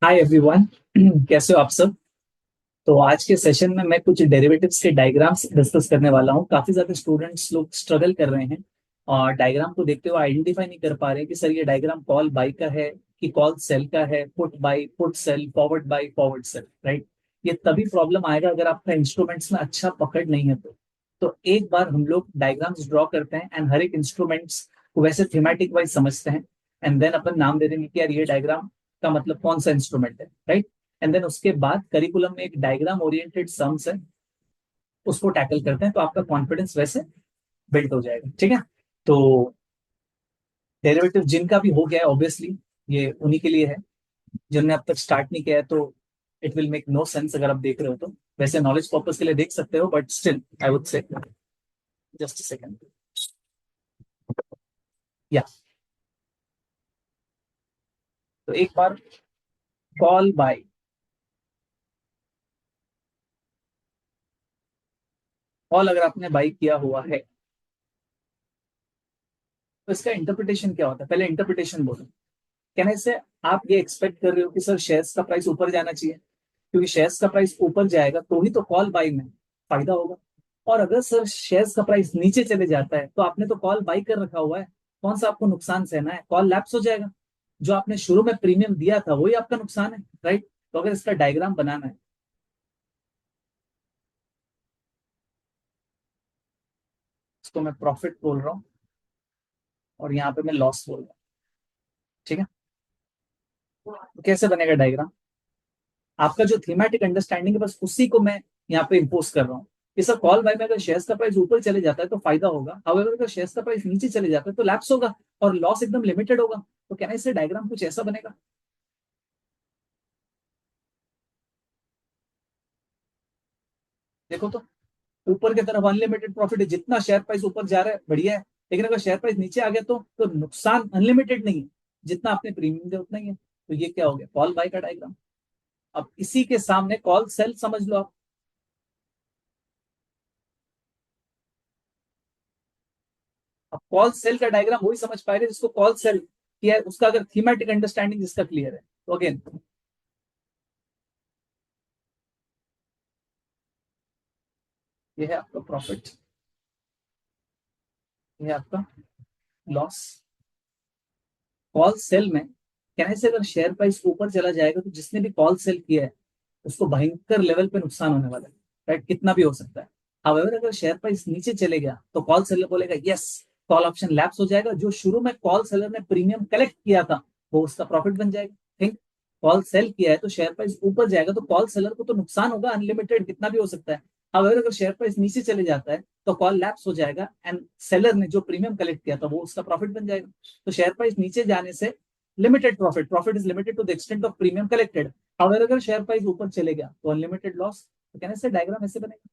Hi everyone. कैसे हो आप सब। तो आज के सेशन में मैं कुछ डेरिवेटिव्स के डायग्राम्स डिस्कस करने वाला हूँ। काफी ज्यादा स्टूडेंट्स लोग स्ट्रगल कर रहे हैं और डायग्राम को देखते हुए आइडेंटिफाई नहीं कर पा रहे हैं कि सर ये डायग्राम कॉल बाई का है कि कॉल सेल का है, put buy, put sell, forward buy, forward sell, right. ये तभी प्रॉब्लम आएगा अगर आपका इंस्ट्रूमेंट्स में अच्छा पकड़ नहीं है तो एक बार हम लोग डायग्राम्स ड्रॉ करते हैं एंड हर एक इंस्ट्रूमेंट्स को वैसे थीमेटिक वाइज समझते हैं एंड देन अपन नाम दे देंगे कि यार ये डायग्राम का मतलब कौन सा इंस्ट्रूमेंट है, राइट। एंड देन उसके बाद करिकुलम में एक डायग्राम ओरिएंटेड सम्स है, उसको टैकल करते हैं तो आपका कॉन्फिडेंस वैसे बिल्ड हो जाएगा, ठीक है। तो डेरिवेटिव जिनका भी हो गया है ऑब्वियसली ये उन्हीं के लिए है, जिनने अब तक स्टार्ट नहीं किया है तो it will make no sense अगर आप देख रहे हो तो। वैसे नॉलेज पर्पज के लिए देख सकते हो but still I would say just second. या तो एक बार कॉल बाय, कॉल अगर आपने बाई किया हुआ है तो इसका इंटरप्रिटेशन क्या होता है, पहले इंटरप्रिटेशन बोलो। कहने से आप ये एक्सपेक्ट कर रहे हो कि सर शेयर्स का प्राइस ऊपर जाना चाहिए, क्योंकि शेयर्स का प्राइस ऊपर जाएगा तो ही तो कॉल बाई में फायदा होगा। और अगर सर शेयर्स का प्राइस नीचे चले जाता है तो आपने तो कॉल बाई कर रखा हुआ है, कौन सा आपको नुकसान सहना है, कॉल लैप्स हो जाएगा। जो आपने शुरू में प्रीमियम दिया था वही आपका नुकसान है, राइट। तो अगर इसका डायग्राम बनाना है, इसको मैं प्रॉफिट बोल रहा हूँ और यहाँ पे मैं लॉस बोल रहा हूँ, ठीक है। तो कैसे बनेगा डायग्राम, आपका जो थीमेटिक अंडरस्टैंडिंग है बस उसी को मैं यहाँ पे इम्पोज कर रहा हूँ कि सर कॉल बाय में अगर शेयर्स का प्राइस ऊपर चले जाता है तो फायदा होगा, हाउएवर अगर शेयर्स का प्राइस नीचे चले जाता है तो लैप्स होगा और लॉस एकदम लिमिटेड होगा। तो कहना इससे डायग्राम कुछ ऐसा बनेगा, देखो तो ऊपर की तरफ अनलिमिटेड प्रॉफिट है, जितना शेयर प्राइस ऊपर जा रहा है बढ़िया है, लेकिन अगर शेयर प्राइस नीचे आ गया तो नुकसान अनलिमिटेड नहीं है, जितना आपने प्रीमियम दिया उतना ही है। तो ये क्या हो गया, कॉल बाय का डायग्राम। अब इसी के सामने कॉल सेल समझ लो आप। अब कॉल सेल का डायग्राम वही समझ पाएगा जिसको कॉल सेल किया है, उसका अगर थीमेटिक अंडरस्टैंडिंग जिसका क्लियर है तो अगेन ये है आपका प्रॉफिट, ये है आपका लॉस। कॉल सेल में कहने से अगर शेयर प्राइस ऊपर चला जाएगा तो जिसने भी कॉल सेल किया है उसको भयंकर लेवल पे नुकसान होने वाला है, राइट, कितना भी हो सकता है। हाउएवर अगर शेयर प्राइस नीचे चले गया तो कॉल सेलर बोलेगा यस, कॉल ऑप्शन लैप्स हो जाएगा, जो शुरू में कॉल सेलर ने प्रीमियम कलेक्ट किया था वो उसका प्रॉफिट बन जाएगा, ठीक। कॉल सेल किया है तो शेयर प्राइस ऊपर जाएगा तो कॉल सेलर को तो नुकसान होगा अनलिमिटेड, कितना भी हो सकता है। हाउएवर अगर शेयर प्राइस नीचे चले जाता है तो कॉल लैप्स हो जाएगा एंड सेलर ने जो प्रीमियम कलेक्ट किया था वो उसका प्रॉफिट बन जाएगा। तो शेयर प्राइस नीचे जाने से limited profit, profit is limited to the extent of premium collected. अगर शेयर प्राइस ऊपर चले गया तो अनलिमिटेड लॉस। तो कहने से डायग्राम ऐसे बनेगा।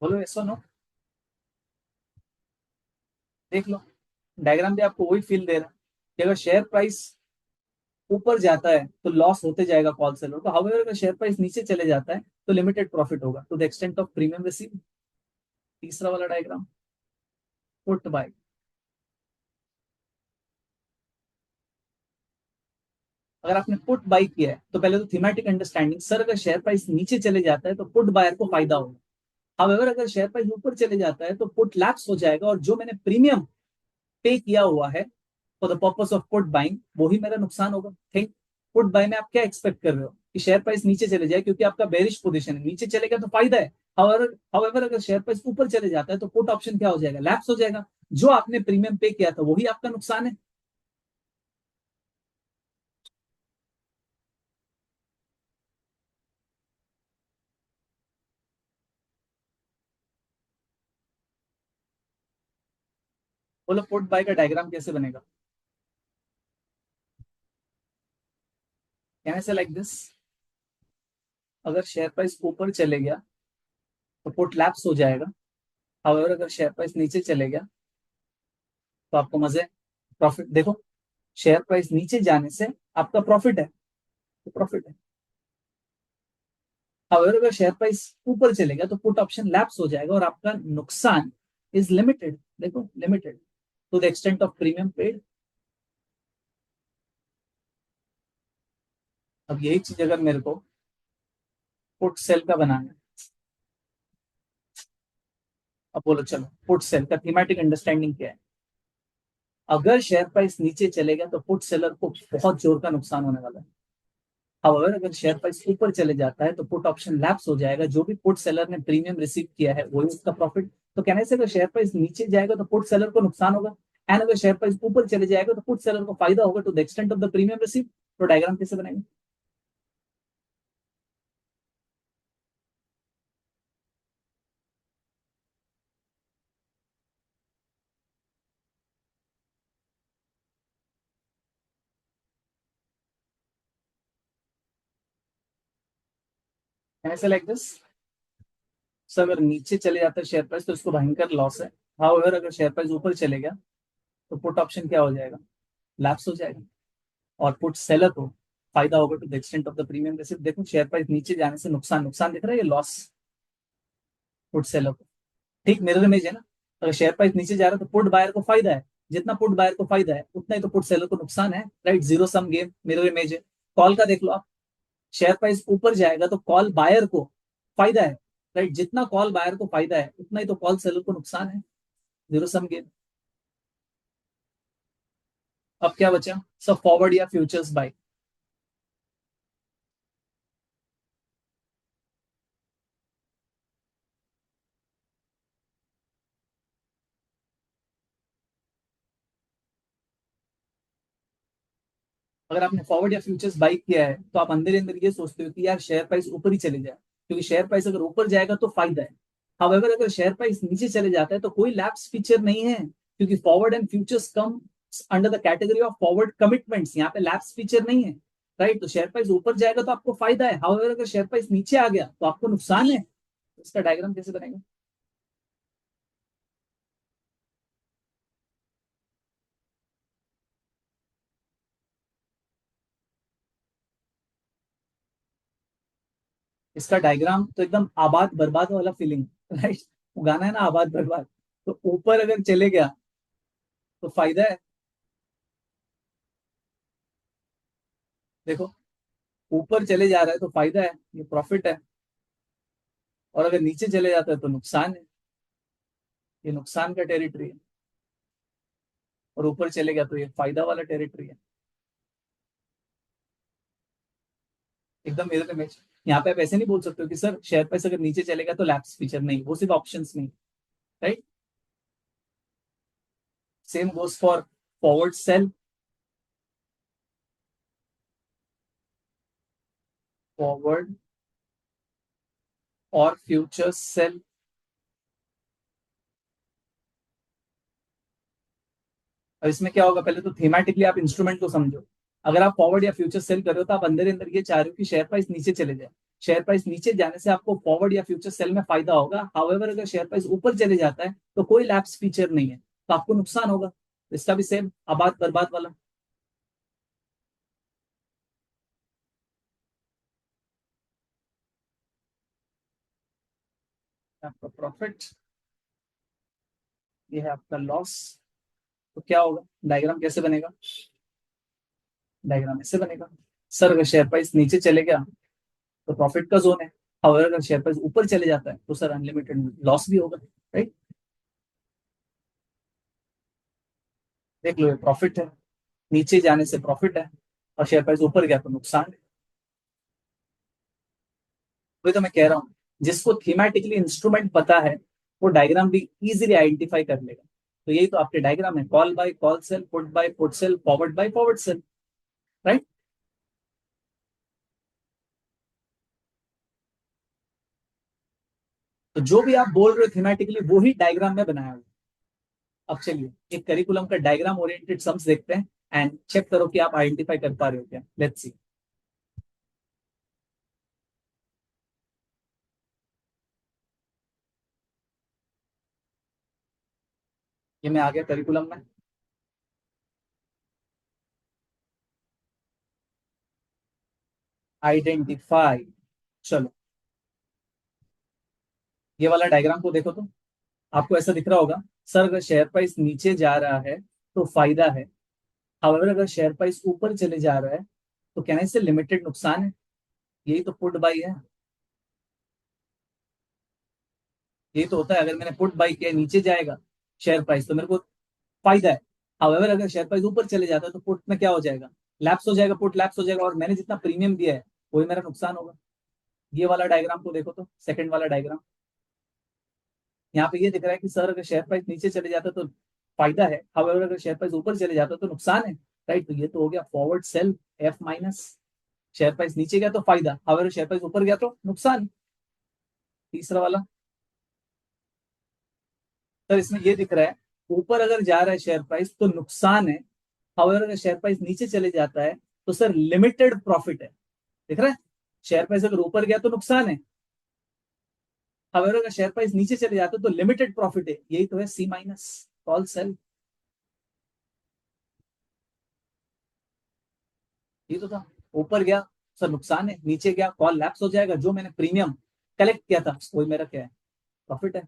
बोलो ऐसा नो, देख लो डायग्राम भी आपको वही फील दे रहा है कि अगर शेयर प्राइस ऊपर जाता है तो लॉस होते जाएगा कॉल सेलर को, हाउएवर अगर शेयर प्राइस नीचे चले जाता है तो लिमिटेड प्रॉफिट होगा to the extent of premium receive. तीसरा वाला डायग्राम पुट बाय, अगर आपने पुट बाय किया है तो पहले तो थीमेटिक अंडरस्टैंडिंग, सर अगर शेयर प्राइस नीचे चले जाता है तो पुट बायर को फायदा होगा, हाउएवर अगर शेयर प्राइस ऊपर चले जाता है तो पुट लैप्स हो जाएगा और जो मैंने प्रीमियम पे किया हुआ है for the purpose of put buying वही मेरा नुकसान होगा, ठीक। पुट बाय में आप क्या एक्सपेक्ट कर रहे हो कि शेयर प्राइस नीचे चले जाए, क्योंकि आपका बेरिश पोजीशन है, नीचे चलेगा तो फायदा है। हाउएवर अगर शेयर प्राइस ऊपर चले जाता है तो पुट ऑप्शन क्या हो जाएगा, लैप्स हो जाएगा, जो आपने प्रीमियम पे किया था वही आपका नुकसान है। बोलो पुट बाय का डायग्राम कैसे बनेगा, कहने से लाइक दिस, अगर शेयर प्राइस ऊपर चले गया तो पुट लैप्स हो जाएगा, हाउएवर अगर शेयर प्राइस नीचे चले गया तो आपको मजे, प्रॉफिट देखो, शेयर प्राइस नीचे जाने से आपका प्रॉफिट है, तो प्रॉफिट है। अगर शेयर प्राइस ऊपर चलेगा तो पुट ऑप्शन लैप्स हो जाएगा और आपका नुकसान इज लिमिटेड, देखो limited to the extent of premium paid. अब यही चीज अगर मेरे को पुट सेल का बनाना है, अब बोलो चलो पुट सेल का थीमेटिक अंडरस्टैंडिंग क्या है। अगर शेयर प्राइस नीचे चलेगा तो पुट सेलर को बहुत जोर का नुकसान होने वाला है। अगर शेयर प्राइस ऊपर चले जाता है तो पुट ऑप्शन लैप्स हो जाएगा, जो भी पुट सेलर ने प्रीमियम रिसीव किया है वही उसका प्रॉफिट। तो कहने से अगर शेयर प्राइस नीचे जाएगा तो पुट सेलर को नुकसान होगा, एंड अगर शेयर प्राइस ऊपर चले जाएगा तो पुट सेलर को फायदा होगा to the extent of the premium receive. तो डायग्राम कैसे बनेगा? कहने से लाइक दिस, सर अगर नीचे चले जाता है शेयर प्राइस तो इसको भयंकर लॉस है। हाउएवर अगर शेयर प्राइस ऊपर चलेगा तो पुट ऑप्शन क्या हो जाएगा? लैप्स हो जाएगा, और पुट सेलर को फायदा होगा to the extent of the premium receive. देखो शेयर प्राइस नीचे जाने से नुकसान नुकसान दिख रहा है, ये लॉस पुट सेलर को। ठीक मिरर इमेज है ना। अगर शेयर प्राइस नीचे जा रहा है तो पुट बायर को फायदा है, जितना पुट बायर को फायदा है उतना ही तो पुट सेलर को नुकसान है, right. Zero sum game mirror image है। कॉल का देख लो आप, शेयर प्राइस ऊपर जाएगा तो कॉल बायर को फायदा है, राइट। जितना कॉल बायर को फायदा है उतना ही तो कॉल सेलर को नुकसान है, जीरो सम गेम। अब क्या बचा? सब फॉरवर्ड या फ्यूचर्स बाय। अगर आपने फॉरवर्ड या फ्यूचर्स बाई किया है तो आप अंदर अंदर ये सोचते हो कि यार शेयर प्राइस ऊपर ही चले जाए, क्योंकि शेयर प्राइस अगर ऊपर जाएगा तो फायदा है। हाउएवर अगर शेयर प्राइस नीचे चले जाता है तो कोई लैप्स फीचर नहीं है, क्योंकि forward and futures come under the category of forward commitments, यहाँ पे लैप्स फीचर नहीं है, राइट। तो शेयर प्राइस ऊपर जाएगा तो आपको फायदा है, हाउएवर अगर शेयर प्राइस नीचे आ गया तो आपको नुकसान है। इसका डायग्राम कैसे बनेगा? इसका डायग्राम तो एकदम आबाद बर्बाद वाला फीलिंग, राइट। वो गाना है ना आबाद बर्बाद। तो ऊपर अगर चले गया तो फायदा है, देखो ऊपर चले जा रहा है तो फायदा है, ये प्रॉफिट है। और अगर नीचे चले जाता है तो नुकसान है, ये नुकसान का टेरिटरी है। और ऊपर चले गया तो ये फायदा वाला टेरिटरी है। एकदम मेरे में यहाँ पे आप ऐसे नहीं बोल सकते हो कि सर शेयर प्राइस अगर नीचे चलेगा तो लैप्स फीचर नहीं, वो सिर्फ ऑप्शंस नहीं, right. Same goes for forward sell, forward और फ्यूचर सेल। और इसमें क्या होगा, पहले तो थीमेटिकली आप इंस्ट्रूमेंट को समझो। अगर आप फॉरवर्ड या फ्यूचर सेल कर रहे हो तो आप अंदर अंदर ये चाह रहे हो कि शेयर प्राइस नीचे चले जाए। शेयर प्राइस नीचे जाने से आपको फॉरवर्ड या फ्यूचर सेल में फायदा होगा। हाउएवर अगर शेयर प्राइस ऊपर चले जाता है तो कोई लैप्स फीचर नहीं है, तो आपको नुकसान होगा। तो इसका भी सेम आबाद बर्बाद वाला। आपका प्रॉफिट, ये है आपका लॉस। तो क्या होगा, डायग्राम कैसे बनेगा? डायग्राम ऐसे बनेगा। सर अगर शेयर प्राइस नीचे चले गया तो प्रॉफिट का जोन है। हाउएवर अगर शेयर प्राइस ऊपर चले जाता है तो सर अनलिमिटेड लॉस भी होगा, राइट। देख लो ये प्रॉफिट है, नीचे जाने से प्रॉफिट है, और शेयर प्राइस ऊपर गया तो नुकसान है। वही तो मैं कह रहा हूँ, जिसको थीमेटिकली इंस्ट्रूमेंट पता है वो डायग्राम भी इजीली आइडेंटिफाई कर लेगा। तो यही तो आपके डायग्राम है, call buy call sell, put buy put sell, forward buy forward sell, right. तो जो भी आप बोल रहे हो थीमेटिकली वो ही डायग्राम में बनाया हुआ। अब चलिए एक करिकुलम का डायग्राम ओरिएंटेड सम्स देखते हैं, एंड चेक करो कि आप आइडेंटिफाई कर पा रहे हो क्या। Let's see. ये मैं आ गया करिकुलम में। आइडेंटिफाई। चलो ये वाला डायग्राम को देखो तो आपको ऐसा दिख रहा होगा। सर अगर शेयर प्राइस नीचे जा रहा है तो फायदा है, हाउएवर अगर शेयर प्राइस ऊपर चले जा रहा है तो कहने से लिमिटेड नुकसान है। यही तो पुट बाई है। यही तो होता है, अगर मैंने पुट बाई किया नीचे जाएगा शेयर प्राइस तो मेरे को फायदा है। हाउएवर अगर शेयर प्राइस ऊपर चले जाता है तो पुट में क्या हो जाएगा, लैप्स हो जाएगा, पुट लैप्स हो जाएगा और मैंने जितना प्रीमियम दिया है वही मेरा नुकसान होगा। ये वाला डायग्राम को देखो तो, सेकंड वाला डायग्राम। यहाँ पे ये दिख रहा है कि सर अगर शेयर प्राइस नीचे चले जाता तो फायदा है, हाउएवर अगर शेयर प्राइस ऊपर चले जाता तो नुकसान है। राइट, तो ये तो हो गया forward sell F minus. Share price नीचे गया तो फायदा, हाउएवर शेयर प्राइस ऊपर गया तो नुकसान। तीसरा वाला, सर इसमें ये दिख रहा है ऊपर अगर जा रहा है शेयर प्राइस तो नुकसान है, हाउएवर अगर शेयर प्राइस नीचे चले जाता है तो सर लिमिटेड प्रॉफिट है। दिख रहा है, शेयर प्राइस अगर ऊपर गया तो नुकसान है, हाउएवर अगर शेयर प्राइस नीचे चले जाता है तो लिमिटेड प्रॉफिट है। यही तो है सी माइनस, कॉल सेल। ये तो था, ऊपर गया सर नुकसान है, नीचे गया कॉल लैप्स हो जाएगा, जो मैंने प्रीमियम कलेक्ट किया था वही मेरा क्या है, प्रॉफिट है।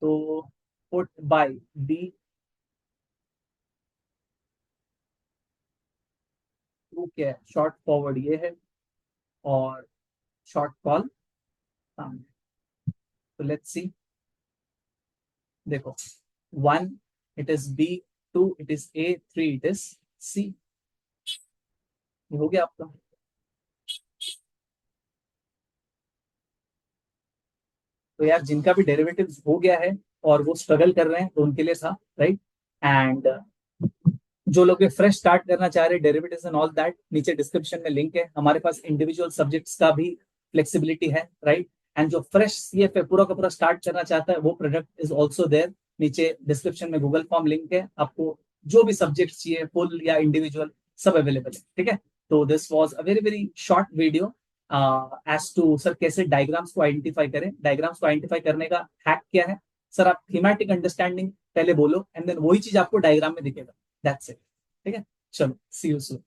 तो पुट बाय डी टू क्या है, शॉर्ट फॉरवर्ड ये है और शॉर्ट कॉल सामने। तो लेट्स सी, देखो, one it is B, two it is A, three it is C. ये हो गया आपका। तो यार जिनका भी डेरिवेटिव्स हो गया है और वो स्ट्रगल कर रहे हैं तो उनके लिए था, राइट। एंड जो लोग फ्रेश स्टार्ट करना चाह रहे हैं डेरिवेटिव्स एंड ऑल दैट, नीचे डिस्क्रिप्शन में लिंक है, हमारे पास इंडिविजुअल सब्जेक्ट्स का भी फ्लेक्सिबिलिटी है, राइट। एंड जो फ्रेश सीएफ है पूरा का पूरा स्टार्ट करना चाहता है वो प्रोडक्ट इज ऑल्सो देयर। नीचे डिस्क्रिप्शन में गूगल फॉर्म लिंक है, आपको जो भी सब्जेक्ट चाहिए फुल या इंडिविजुअल सब अवेलेबल है, ठीक है। तो this was a very very short video as to sir कैसे डायग्राम्स को आइडेंटिफाई करें। डायग्राम्स को आइडेंटिफाई करने का हैक क्या है, सर आप थीमेटिक अंडरस्टैंडिंग पहले बोलो एंड देन वही चीज आपको डायग्राम में दिखेगा, दैट्स इट। ठीक है, चलो सी यू सून।